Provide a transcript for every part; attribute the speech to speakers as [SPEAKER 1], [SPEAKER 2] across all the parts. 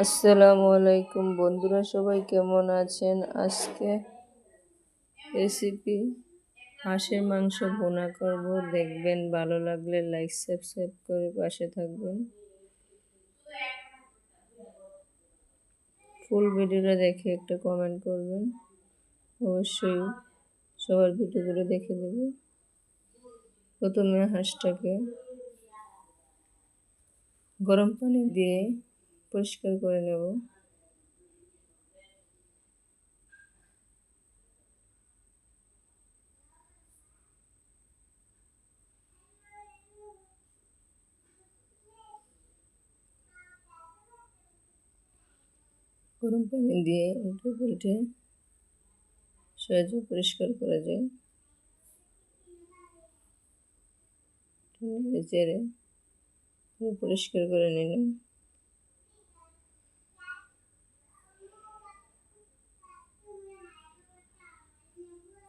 [SPEAKER 1] আসসালামু আলাইকুম বন্ধুরা, সবাই কেমন আছেন? আজকে রেসিপি হাঁসের মাংস ভুনা করব। দেখবেন, ভালো লাগলে লাইক সাবস্ক্রাইব করে পাশে থাকবেন। ফুল ভিডিওটা দেখে একটা কমেন্ট করবেন। অবশ্যই সবার ভিডিওগুলো দেখে দেব। প্রথমে হাঁসটাকে গরম পানি দিয়ে পরিষ্কার করে নেব। গরম পানি দিয়ে উল্টে পাল্টে সহজে পরিষ্কার করা যায়। চেড়ে পরিষ্কার করে নিলাম।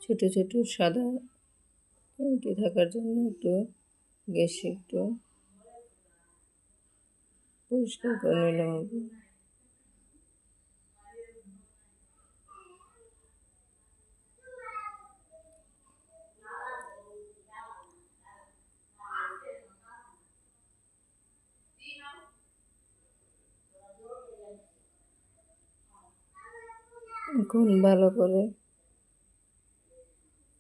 [SPEAKER 1] ছোট ছোট সাদা উঠে থাকার জন্য একটু গ্যাসে একটু পরিষ্কার করে নিলাম। এখন ভালো করে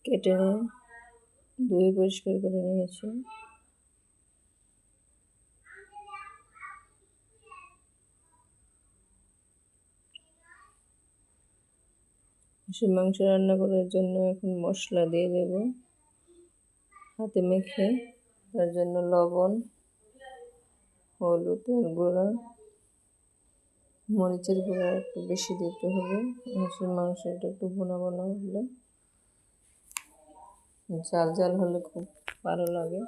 [SPEAKER 1] কেটে ধুয়ে পরিষ্কার করে নিয়েছি। মাংস রান্না করার জন্য এখন মশলা দিয়ে দেব হাতে মেখে। তার জন্য লবণ, হলুদের গুঁড়া, মরিচের গুঁড়া একটু বেশি দিতে হবে। মাংসটা একটু ভুনা ভুনা হলে, ঝাল ঝাল হলে খুব ভালো লাগে।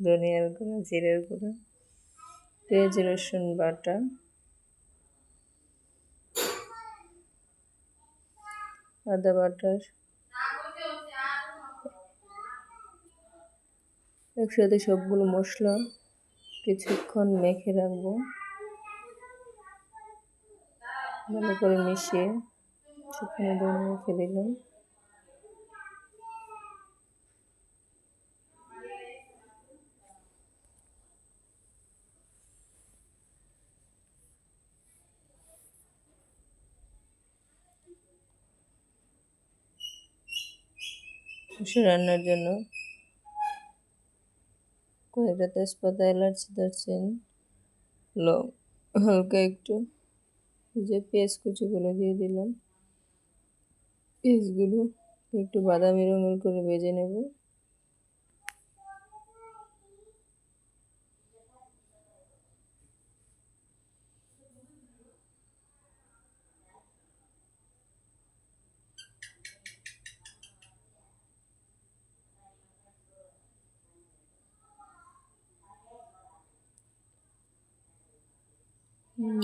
[SPEAKER 1] ধনিয়ার গুঁড়া, জিরের গুঁড়া, পেঁয়াজ রসুন বাটা, আদা বাটা একসাথে সবগুলো মশলা কিছুক্ষণ মেখে রাখবো। ভালো করে মিশিয়ে শুকনো ধরে রেখে দিলাম। রান্নার জন্য কয়েকটা তেজপাতা, এলাচ, দারচিনি, লং, হালকা একটু যে পেঁয়াজ কুচিগুলো দিয়ে দিলাম। পেঁয়াজগুলো একটু বাদামি রঙের করে ভেজে নেব।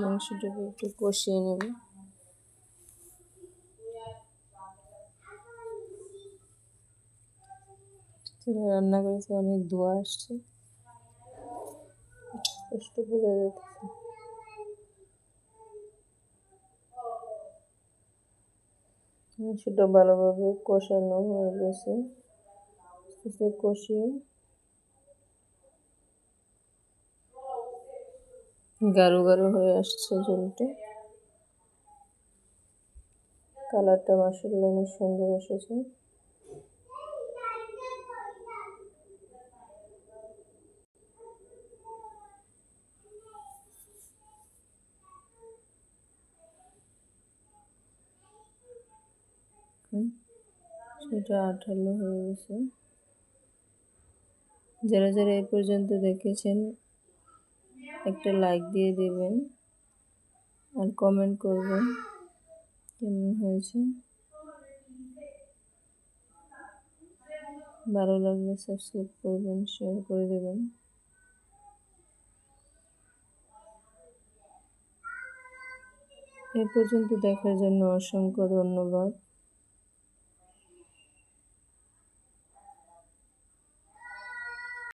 [SPEAKER 1] মাংসটাকে একটু কষিয়ে নেব। রান্না করেছি, অনেক ধোঁয়া আসছে, কষ্ট বোঝা যাচ্ছে। মাংসটা ভালোভাবে কষানো হয়ে গেছে। কষিয়ে গাঢ় গাঢ় হয়ে আসছে ঝোলটা। কালারটা মাশাআল্লাহ অনেক সুন্দর এসেছে। সেটা আঠালো হয়ে গেছে। যারা যারা এই পর্যন্ত দেখেছেন একটা লাইক দিয়ে দেবেন আর কমেন্ট করবেন কেমন হয়েছে। ভালো লাগলে সাবস্ক্রাইব করবেন, শেয়ার করে দেবেন। এ পর্যন্ত দেখার জন্য অসংখ্য ধন্যবাদ।